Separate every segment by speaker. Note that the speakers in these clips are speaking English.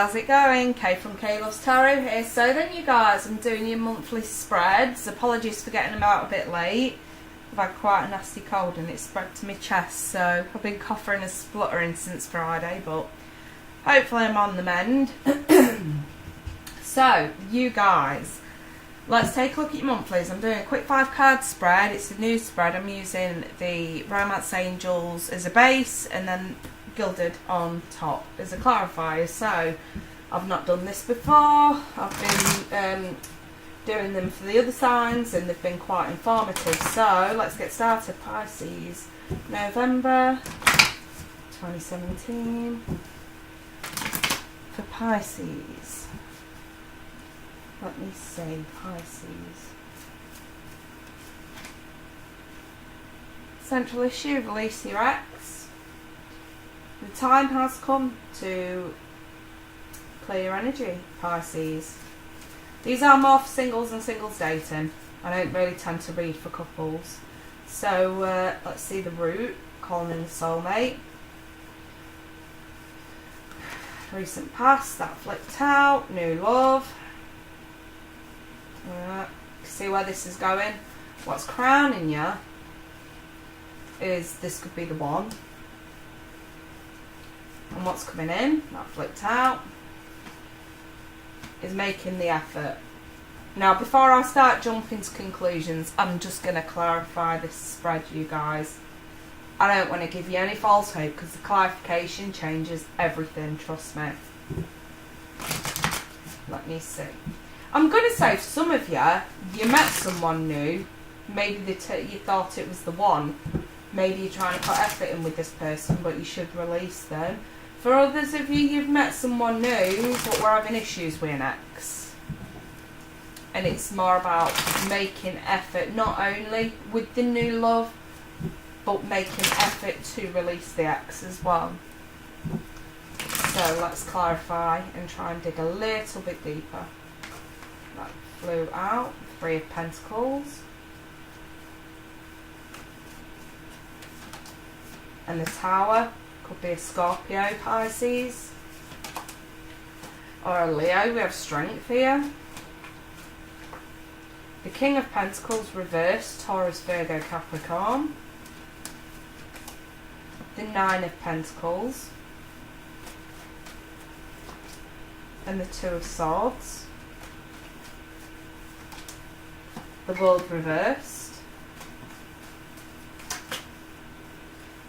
Speaker 1: how's it going? Kay from Kay Loves Tarot here. So then you guys, I'm doing your monthly spreads. Apologies for getting them out a bit late. I've had quite a nasty cold and it's spread to my chest, so I've been coughing and spluttering since Friday, but hopefully I'm on the mend. So, you guys, let's take a look at your monthlies. I'm doing a quick 5-card spread. It's a new spread. I'm using the Romance Angels as a base and then Gilded on top as a clarifier. So I've not done this before. I've been doing them for the other signs and they've been quite informative. So let's get started. Pisces, November 2017 for Pisces. Let me see, Pisces. Central issue, release your ex. The time has come to clear your energy, Pisces. These are more for singles and singles dating. I don't really tend to read for couples. So let's see the root, calling in the soulmate. Recent past, that flipped out, new love. See where this is going. What's crowning you is this could be the one. And what's coming in, that flipped out, is making the effort. Now, before I start jumping to conclusions, I'm just going to clarify this spread, you guys. I don't want to give you any false hope because the clarification changes everything, trust me. Let me see. I'm going to say for some of you, you met someone new, maybe you thought it was the one, maybe you're trying to put effort in with this person, but you should release them. For others of you, you've met someone new, but we're having issues with an ex. And it's more about making effort, not only with the new love, but making effort to release the ex as well. So let's clarify and try and dig a little bit deeper. That flew out, 3 of Pentacles. And the Tower. Could be a Scorpio, Pisces, or a Leo. We have strength here. The King of Pentacles reversed, Taurus, Virgo, Capricorn. The 9 of Pentacles. And the 2 of Swords. The World reversed.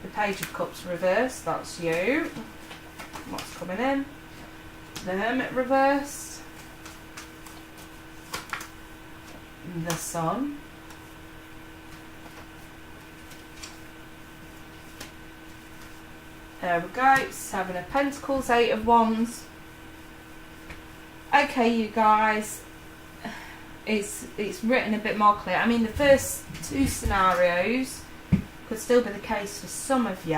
Speaker 1: The Page of Cups reversed, that's you. What's coming in? The Hermit reversed. The Sun. There we go, 7 of Pentacles, 8 of Wands. Okay, you guys, it's written a bit more clear. I mean, the first 2 scenarios could still be the case for some of you,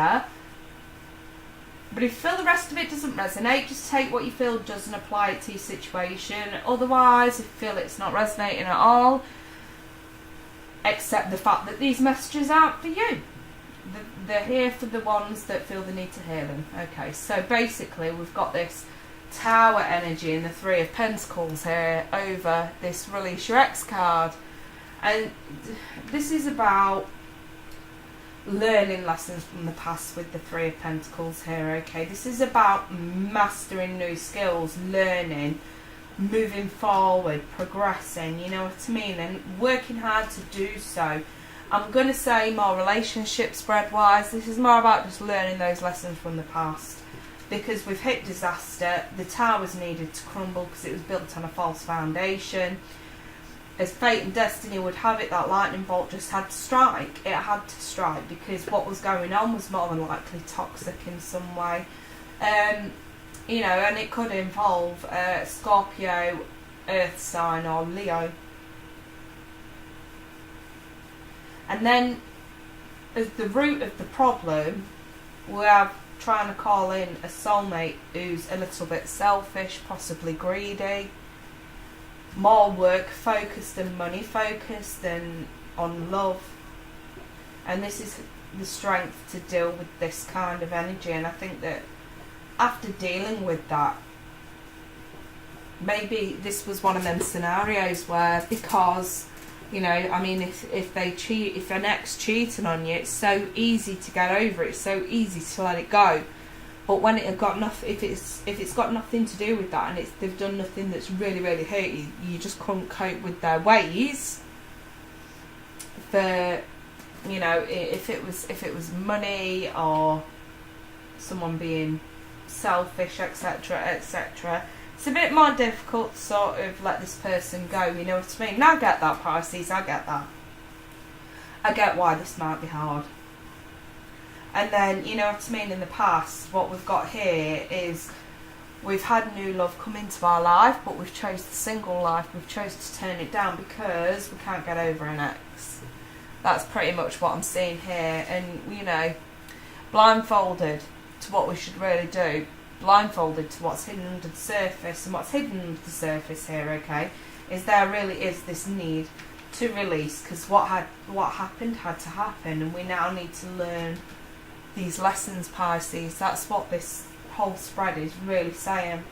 Speaker 1: but if you feel the rest of it doesn't resonate, just take what you feel does and apply it to your situation. Otherwise, if you feel it's not resonating at all, accept the fact that these messages aren't for you. They're here for the ones that feel the need to hear them. Okay, so basically we've got this Tower energy and the 3 of Pentacles here over this release your ex card, and this is about learning lessons from the past with the 3 of Pentacles here. Okay, this is about mastering new skills, learning, moving forward, progressing, you know what I mean, and working hard to do so. I'm going to say more relationship spread wise, this is more about just learning those lessons from the past, because we've hit disaster. The Tower's needed to crumble because it was built on a false foundation. As fate and destiny would have it, that lightning bolt just had to strike. It had to strike because what was going on was more than likely toxic in some way. You know, and it could involve Scorpio, Earth sign, or Leo. And then, as the root of the problem, we have trying to call in a soulmate who's a little bit selfish, possibly greedy, more work focused and money focused than on love. And this is the strength to deal with this kind of energy, and I think that after dealing with that, maybe this was one of them scenarios where, because, you know, I mean, if they cheat, if an ex cheating on you, it's so easy to get over it, it's so easy to let it go. But when it have got nothing, if it's got nothing to do with that, and they've done nothing that's really hurt you, you just couldn't cope with their ways. For, you know, if it was money or someone being selfish, etc., etc., it's a bit more difficult to sort of let this person go. You know what I mean? And I get that, Pisces. I get that. I get why this might be hard. And then, you know what I mean, in the past, what we've got here is we've had new love come into our life, but we've chose the single life. We've chose to turn it down because we can't get over an ex. That's pretty much what I'm seeing here. And, you know, blindfolded to what we should really do, blindfolded to what's hidden under the surface. And what's hidden under the surface here, okay, is there really is this need to release, because what happened had to happen, and we now need to learn these lessons, Pisces. That's what this whole spread is really saying.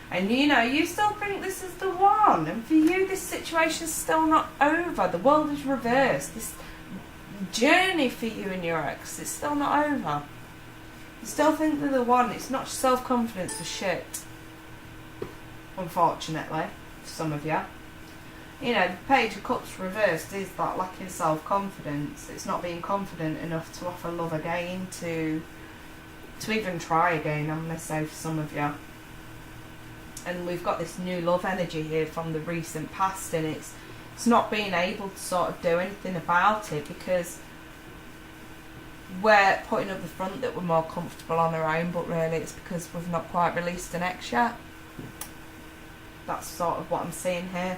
Speaker 1: And you know, you still think this is the one, and for you this situation's still not over. The world is reversed. This journey for you and your ex, it's still not over. You still think they're the one. It's not self-confidence for shit, unfortunately, for some of you. You know, the Page of Cups reversed is that lacking self-confidence. It's not being confident enough to offer love again, to even try again, I'm going to say, for some of you. And we've got this new love energy here from the recent past, and it's not being able to sort of do anything about it because we're putting up the front that we're more comfortable on our own, but really it's because we've not quite released an ex yet. That's sort of what I'm seeing here.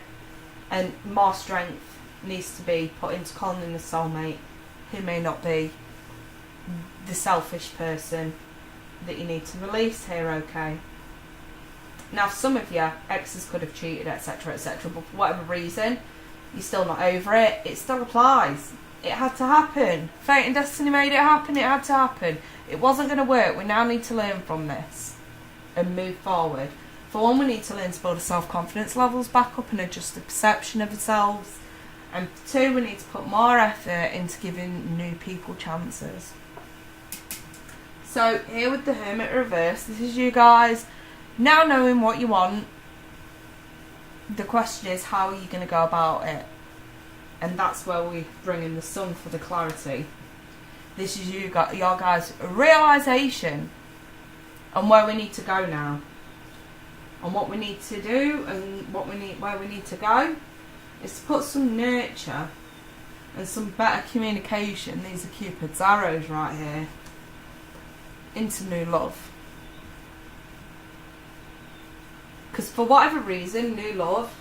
Speaker 1: And more strength needs to be put into calling the soulmate, who may not be the selfish person that you need to release here, okay? Now, for some of you, exes could have cheated, etc., etc., but for whatever reason, you're still not over it. It still applies. It had to happen. Fate and destiny made it happen. It had to happen. It wasn't going to work. We now need to learn from this and move forward. For one, we need to learn to build our self-confidence levels back up and adjust the perception of ourselves. And for two, we need to put more effort into giving new people chances. So here with the Hermit reverse, this is you guys now knowing what you want. The question is, how are you going to go about it? And that's where we bring in the Sun for the clarity. This is your guys' realisation on where we need to go now. And what we need to do and where we need to go is to put some nurture and some better communication, these are Cupid's arrows right here, into new love. Because for whatever reason, new love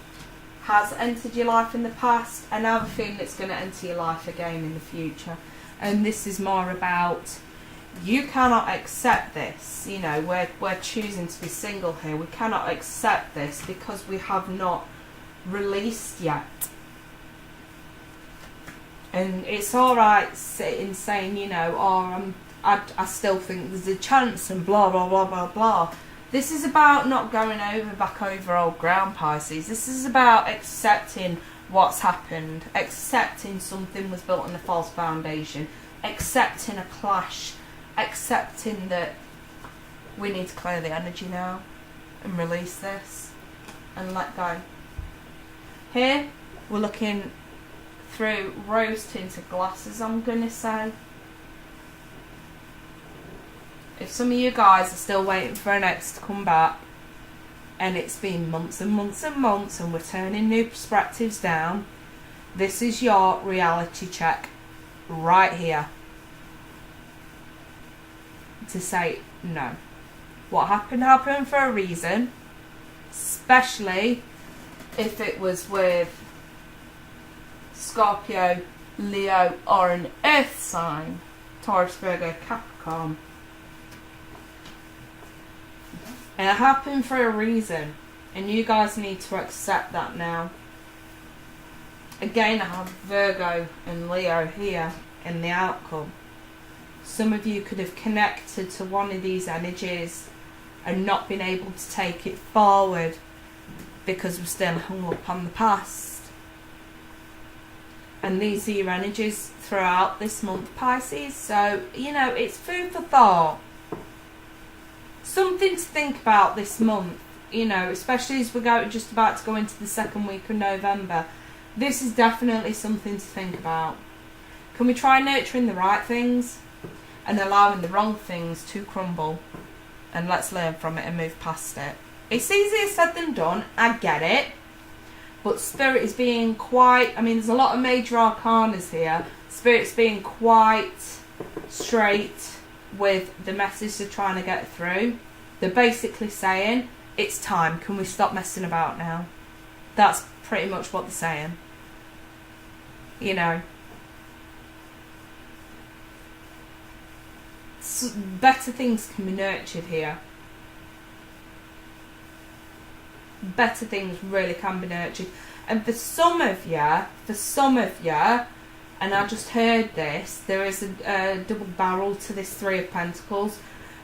Speaker 1: has entered your life in the past, and I have a feeling it's going to enter your life again in the future. And this is more about, you cannot accept this. You know, we're choosing to be single here. We cannot accept this because we have not released yet. And it's alright sitting saying, you know, oh, I still think there's a chance and blah, blah, blah, blah, blah. This is about not going back over old ground, Pisces. This is about accepting what's happened, accepting something was built on a false foundation, accepting a clash, accepting that we need to clear the energy now and release this and let go. Here, we're looking through rose-tinted glasses, I'm going to say. If some of you guys are still waiting for an ex to come back, and it's been months and months and months, and we're turning new perspectives down, this is your reality check right here. To say, no. What happened for a reason, especially if it was with Scorpio, Leo, or an Earth sign, Taurus, Virgo, Capricorn. And it happened for a reason, and you guys need to accept that now. Again, I have Virgo and Leo here in the outcome. Some of you could have connected to one of these energies and not been able to take it forward because we're still hung up on the past. And these are your energies throughout this month, Pisces. So, you know, it's food for thought. Something to think about this month, you know, especially as we're just about to go into the second week of November. This is definitely something to think about. Can we try nurturing the right things and allowing the wrong things to crumble? And let's learn from it and move past it. It's easier said than done, I get it. But Spirit is being quite, I mean, there's a lot of major arcanas here. Spirit's being quite straight with the message they're trying to get through. They're basically saying, it's time, can we stop messing about now? That's pretty much what they're saying. You know. So better things can be nurtured here. Better things really can be nurtured. And for some of you, and I just heard this, there is a double barrel to this Three of Pentacles.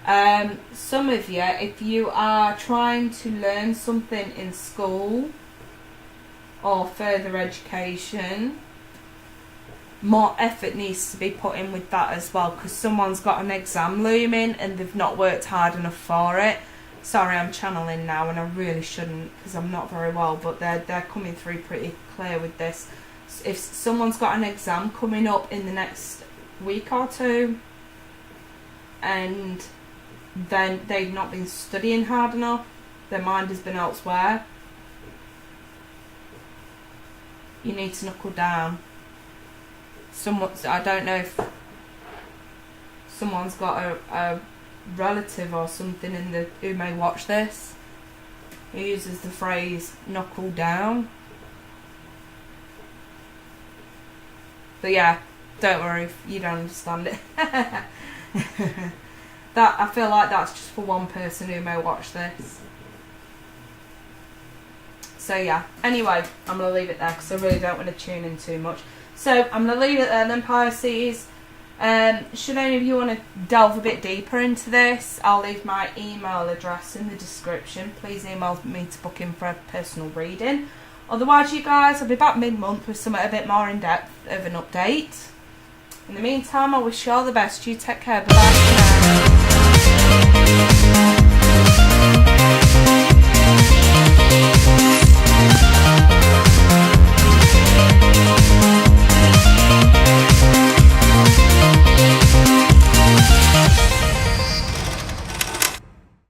Speaker 1: Some of you, if you are trying to learn something in school or further education, more effort needs to be put in with that as well, because someone's got an exam looming and they've not worked hard enough for it. Sorry, I'm channeling now and I really shouldn't because I'm not very well, but they're coming through pretty clear with this. If someone's got an exam coming up in the next week or two and then they've not been studying hard enough, their mind has been elsewhere, you need to knuckle down. I don't know if someone's got a relative or something who may watch this who uses the phrase knuckle down. But yeah, don't worry if you don't understand it. That, I feel like that's just for one person who may watch this. So yeah, anyway, I'm going to leave it there because I really don't want to tune in too much. So I'm going to leave it there then, Pisces. Should any of you want to delve a bit deeper into this, I'll leave my email address in the description. Please email me to book in for a personal reading. Otherwise, you guys, I'll be back mid-month with something a bit more in-depth of an update. In the meantime, I wish you all the best. You take care. Bye-bye for now.